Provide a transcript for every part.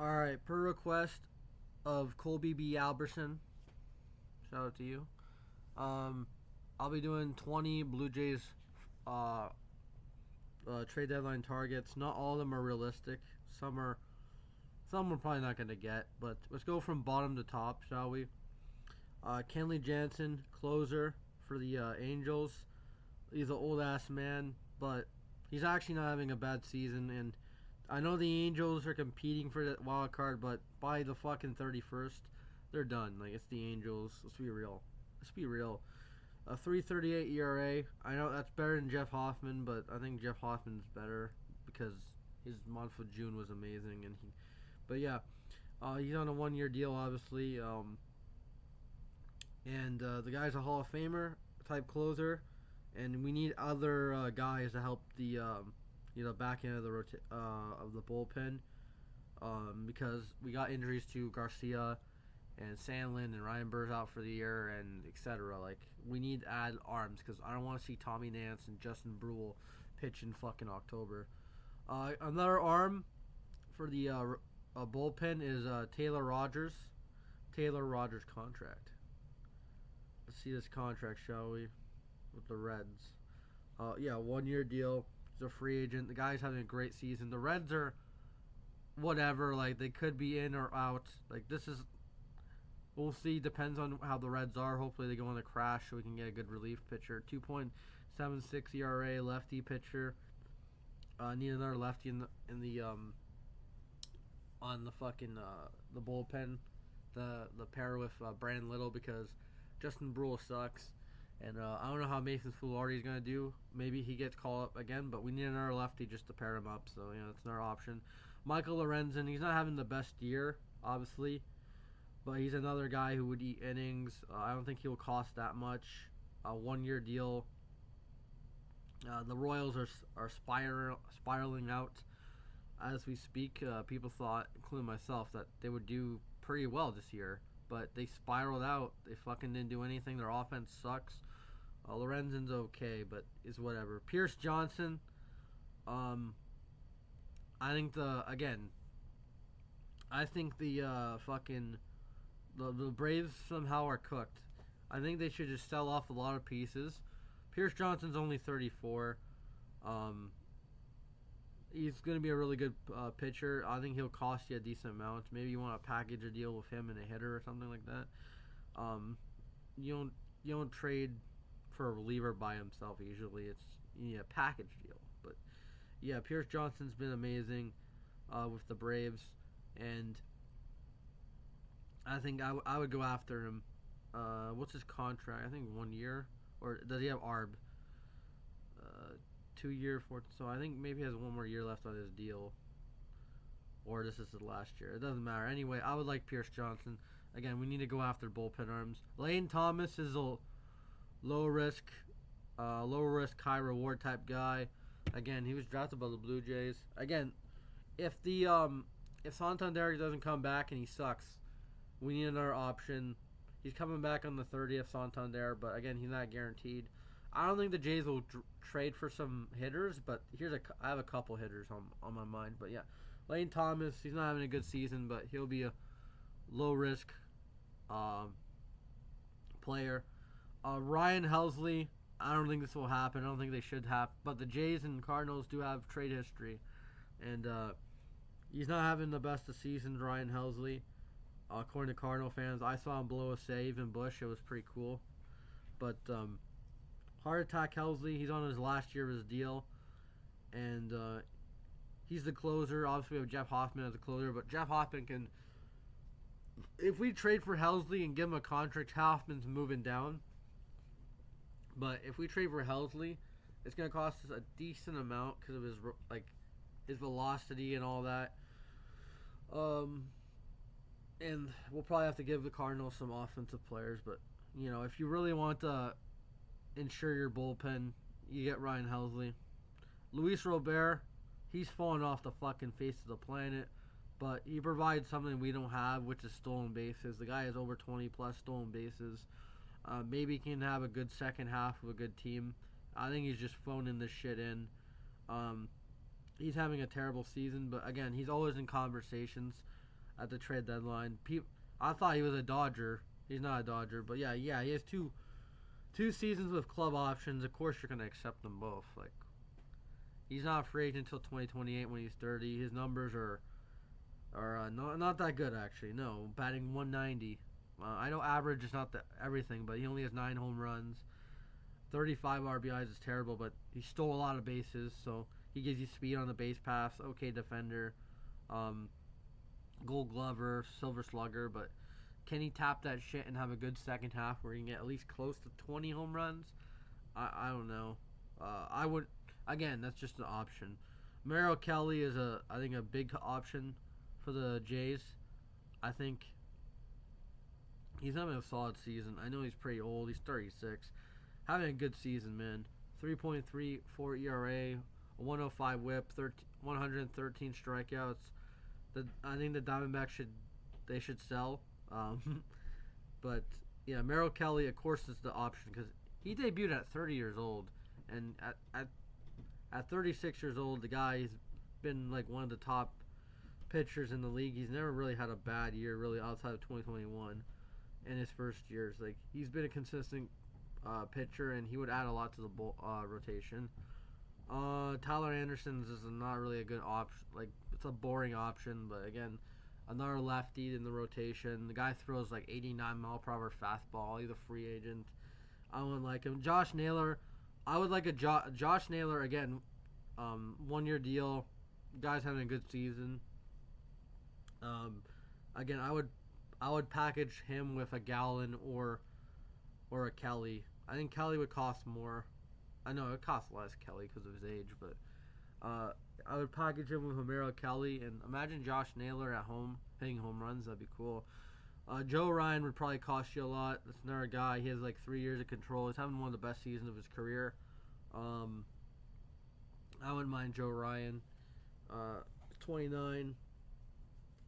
All right, per request of Colby B. Alberson, shout out to you. Um, I'll be doing 20 Blue Jays uh, trade deadline targets. Not all of them are realistic. Some we're probably not going to get. But let's go from bottom to top, shall we? Kenley Jansen, closer for the Angels. He's an old ass man, but he's actually not having a bad season. And I know the Angels are competing for that wild card, but by the fucking 31st, they're done. Like, it's the Angels. Let's be real. Let's be real. A 3.38 ERA. I know that's better than Jeff Hoffman, but I think Jeff Hoffman's better because his month of June was amazing. But yeah, he's on a 1-year deal, obviously. And the guy's a Hall of Famer type closer, and we need other guys to help the back end of the bullpen, because we got injuries to Garcia and Sandlin and Ryan Burr's out for the year and etc. Like, we need to add arms because I don't want to see Tommy Nance and Justin Brule pitch in fucking October. Another arm for the bullpen is Taylor Rogers. Taylor Rogers contract. Let's see this contract, shall we? With the Reds. 1-year deal. He's a free agent. The guy's having a great season. The Reds are whatever. Like, they could be in or out. Like, this is... We'll see. Depends on how the Reds are. Hopefully they go on a crash so we can get a good relief pitcher. 2.76 ERA, lefty pitcher. Need another lefty in the on the fucking the bullpen. The pair with Brandon Little, because Justin Brule sucks. And I don't know how Mason Fullardi is going to do. Maybe he gets called up again, but we need another lefty just to pair him up. So, that's another option. Michael Lorenzen, he's not having the best year, obviously. But he's another guy who would eat innings. I don't think he'll cost that much. A 1-year deal. The Royals are spiraling out as we speak. People thought, including myself, that they would do pretty well this year. But they spiraled out. They fucking didn't do anything. Their offense sucks. Lorenzen's okay, but it's whatever. Pierce Johnson. I think the Braves somehow are cooked. I think they should just sell off a lot of pieces. Pierce Johnson's only 34. He's going to be a really good pitcher. I think he'll cost you a decent amount. Maybe you want to package a deal with him and a hitter or something like that. You don't trade for a reliever by himself usually. You need a package deal. But yeah, Pierce Johnson's been amazing with the Braves, and I think I would go after him. What's his contract? I think 1 year, or does he have ARB? 2-year, 4. So I think maybe he has 1 more year left on his deal, or this is the last year. It doesn't matter. Anyway, I would like Pierce Johnson. Again, we need to go after bullpen arms. Lane Thomas is a low risk, high reward type guy. Again, he was drafted by the Blue Jays. Again, if Santander doesn't come back and he sucks, we need another option. He's coming back on the 30th, Santander, but again, he's not guaranteed. I don't think the Jays will trade for some hitters, but I have a couple hitters on my mind. But yeah, Lane Thomas, he's not having a good season, but he'll be a low risk player. Ryan Helsley, I don't think this will happen. I don't think they should happen. But the Jays and Cardinals do have trade history, and he's not having the best of seasons. Ryan Helsley, according to Cardinal fans, I saw him blow a save in Busch. It was pretty cool, but heart attack Helsley, he's on his last year of his deal, and he's the closer. Obviously, we have Jeff Hoffman as a closer, but Jeff Hoffman can. If we trade for Helsley and give him a contract, Hoffman's moving down. But if we trade for Helsley, it's going to cost us a decent amount because of his velocity and all that. And we'll probably have to give the Cardinals some offensive players. But, if you really want to ensure your bullpen, you get Ryan Helsley. Luis Robert, he's fallen off the fucking face of the planet. But he provides something we don't have, which is stolen bases. The guy has over 20 plus stolen bases. Maybe he can have a good second half of a good team. I think he's just phoning this shit in. He's having a terrible season, but again, he's always in conversations. at the trade deadline. I thought he was a Dodger. He's not a Dodger, but yeah, he has two seasons with club options. Of course, you're gonna accept them both. Like, he's not a free agent until 2028 when he's 30. His numbers are not that good actually. No, batting 190. I know average is not everything, but he only has 9 home runs. 35 RBIs is terrible, but he stole a lot of bases, so he gives you speed on the base paths. Okay, defender, Gold Glover, Silver Slugger, but can he tap that shit and have a good second half where he can get at least close to 20 home runs? I don't know. I would, again, that's just an option. Merrill Kelly is I think a big option for the Jays. I think he's having a solid season. I know he's pretty old. He's 36. Having a good season, man. 3.34 ERA, a 105 WHIP, 113 strikeouts. I think the Diamondbacks should sell. But yeah, Merrill Kelly, of course, is the option because he debuted at 30 years old, and at 36 years old, the guy's been like one of the top pitchers in the league. He's never really had a bad year, really, outside of 2021 in his first years. Like, he's been a consistent pitcher, and he would add a lot to the rotation. Tyler Anderson's is not really a good option. Like, it's a boring option, but again, another lefty in the rotation. The guy throws like 89-mile-per-hour fastball. He's a free agent. I wouldn't like him. Josh Naylor, I would like a Josh Naylor again. 1-year deal. Guy's having a good season. Again, I would package him with a Gallon or a Kelly. I think Kelly would cost more. I know it costs less Kelly because of his age, but I would package him with Merrill Kelly, and imagine Josh Naylor at home hitting home runs. That'd be cool. Joe Ryan would probably cost you a lot. That's another guy. He has like 3 years of control. He's having one of the best seasons of his career. I wouldn't mind Joe Ryan. 29.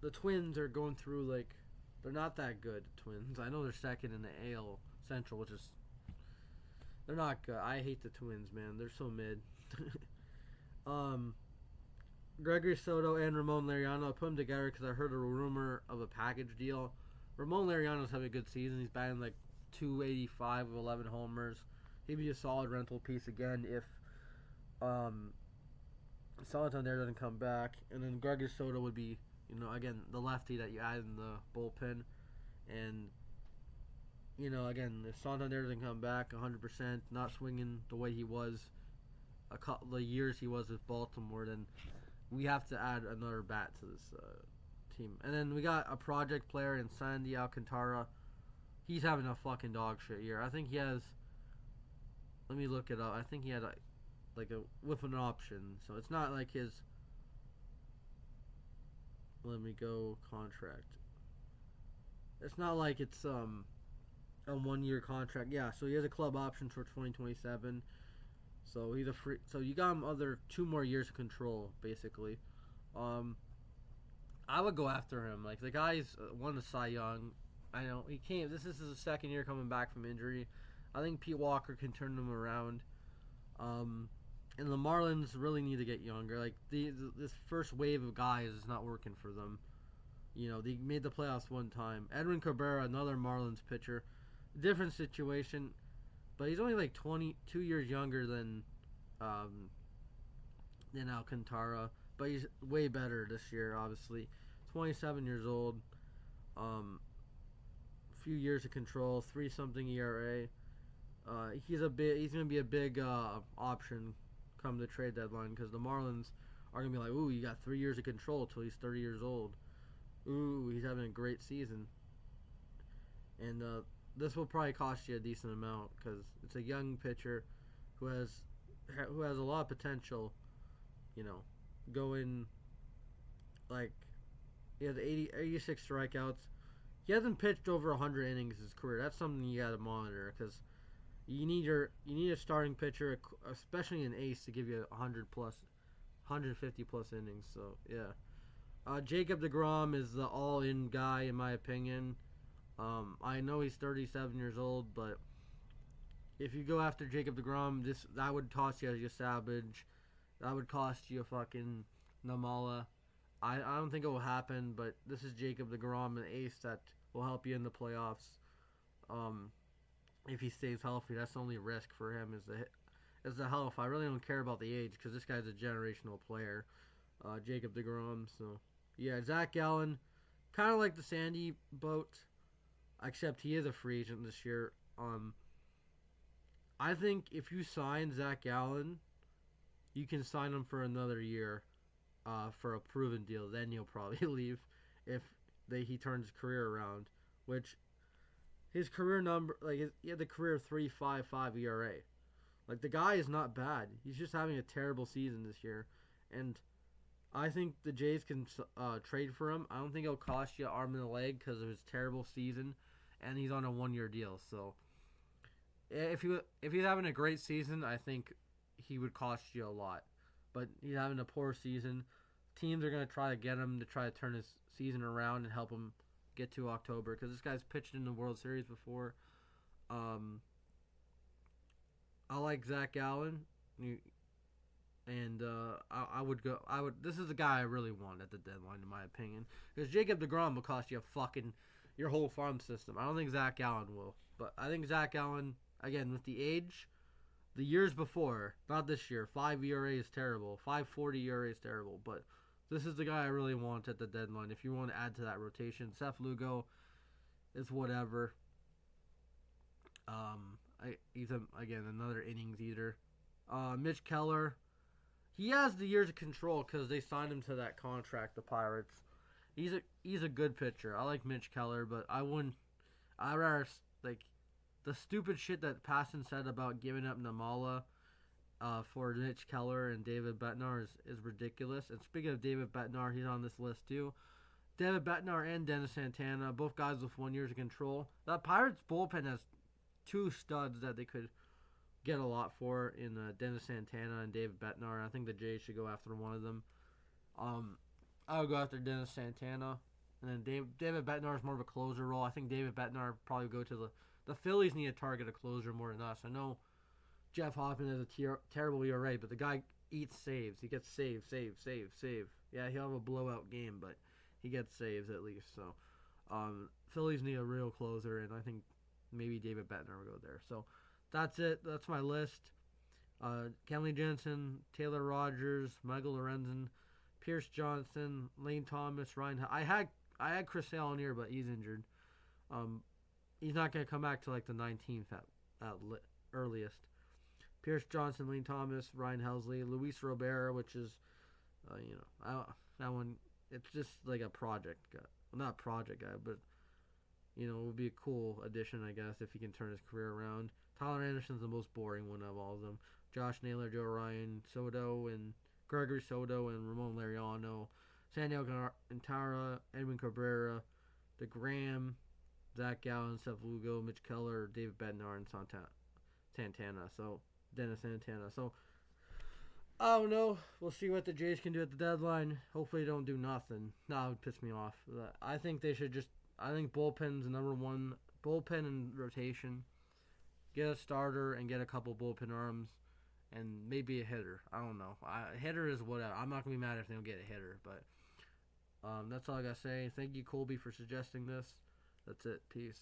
The Twins are going through, like, they're not that good, Twins. I know they're second in the AL Central, which is, they're not good. I hate the Twins, man. They're so mid. Gregory Soto and Ramon Laureano, I put them together because I heard a rumor of a package deal. Ramon Laureano's having a good season. He's batting like 285 with 11 homers. He'd be a solid rental piece again if Santander doesn't come back. And then Gregory Soto would be, again, the lefty that you add in the bullpen. And, again, if Santander doesn't come back 100%, not swinging the way he was a couple of years he was with Baltimore, then we have to add another bat to this team. And then we got a project player in Sandy Alcantara. He's having a fucking dog shit year. I think he has, let me look it up. I think he had with an option. So it's not like his, let me go, contract. It's not like it's a 1-year contract. Yeah, so he has a club option for 2027. So he's a free. So you got him 2 more years of control, basically. I would go after him. Like, the guy's won the Cy Young. I know he can't. This is his second year coming back from injury. I think Pete Walker can turn them around. And the Marlins really need to get younger. Like, this first wave of guys is not working for them. They made the playoffs one time. Edwin Cabrera, another Marlins pitcher, different situation. But he's only like 22 years younger than Alcantara. But he's way better this year, obviously. 27 years old. Few years of control, 3-something ERA. He's going to be a big option come the trade deadline because the Marlins are going to be like, ooh, you got 3 years of control till he's 30 years old. Ooh, he's having a great season. And this will probably cost you a decent amount because it's a young pitcher who has a lot of potential. Going like he has 86 strikeouts. He hasn't pitched over 100 innings in his career. That's something you got to monitor because you need a starting pitcher, especially an ace, to give you 150 plus innings. So yeah, Jacob DeGrom is the all-in guy in my opinion. I know he's 37 years old, but if you go after Jacob DeGrom, that would cost you a Savage. That would cost you a fucking Namala. I don't think it will happen, but this is Jacob DeGrom, an ace that will help you in the playoffs. Um, if he stays healthy, that's the only risk for him is the health. I really don't care about the age because this guy's a generational player, Jacob DeGrom. So yeah, Zach Gallen, kind of like the Sandy boat, except he is a free agent this year. I think if you sign Zach Gallen, you can sign him for another year, for a proven deal. Then you'll probably leave if he turns his career around, which his career number, like he had the career 3.55 ERA. Like the guy is not bad. He's just having a terrible season this year, and I think the Jays can trade for him. I don't think it'll cost you an arm and a leg because of his terrible season, and he's on a 1-year deal. So if he's having a great season, I think he would cost you a lot. But he's having a poor season. Teams are going to try to get him to try to turn his season around and help him get to October because this guy's pitched in the World Series before. I like Zach Gallen, and I would go. This is the guy I really want at the deadline, in my opinion, because Jacob DeGrom will cost you your whole farm system. I don't think Zach Gallen will, but I think Zach Gallen, again with the age, the years before, not this year. 5 ERA is terrible. 5.40 ERA is terrible, but this is the guy I really want at the deadline. If you want to add to that rotation, Seth Lugo is whatever. He's again another innings eater. Mitch Keller, he has the years of control because they signed him to that contract. The Pirates. He's a good pitcher. I like Mitch Keller, but I wouldn't. I rather like the stupid shit that Passan said about giving up Namala for Mitch Keller and David Bednar is ridiculous. And speaking of David Bednar, he's on this list too. David Bednar and Dennis Santana, both guys with 1 year of control. That Pirates bullpen has two studs that they could get a lot for in Dennis Santana and David Bednar. I think the Jays should go after one of them. I would go after Dennis Santana. And then David Bednar is more of a closer role. I think David Bednar probably go to the Phillies need to target a closer more than us. I know Jeff Hoffman has a terrible ERA, but the guy eats saves. He gets save. Yeah, he'll have a blowout game, but he gets saves at least. So Phillies need a real closer, and I think maybe David Bednar will go there. So that's it. That's my list. Kenley Jansen, Taylor Rogers, Michael Lorenzen, Pierce Johnson, Lane Thomas, Ryan. I had Chris Sale on here, but he's injured. He's not going to come back to like the 19th at earliest. Pierce Johnson, Lane Thomas, Ryan Helsley, Luis Robera, which is, that one. It's just like a project guy. Well, not project guy, but it would be a cool addition, I guess, if he can turn his career around. Tyler Anderson's the most boring one of all of them. Josh Naylor, Joe Ryan, Soto, and Gregory Soto, and Ramon Laureano, Sandy Alcantara, Edwin Cabrera, DeGrom, Zach Gallen, Seth Lugo, Mitch Keller, David Bednar, and Santana. So Dennis Santana. So I don't know. We'll see what the Jays can do at the deadline. Hopefully, they don't do nothing. That would piss me off. I think they should just. I think bullpen's number one. Bullpen and rotation. Get a starter and get a couple bullpen arms, and maybe a hitter. I don't know. A hitter is whatever. I'm not gonna be mad if they don't get a hitter, but that's all I gotta say. Thank you, Colby, for suggesting this. That's it. Peace.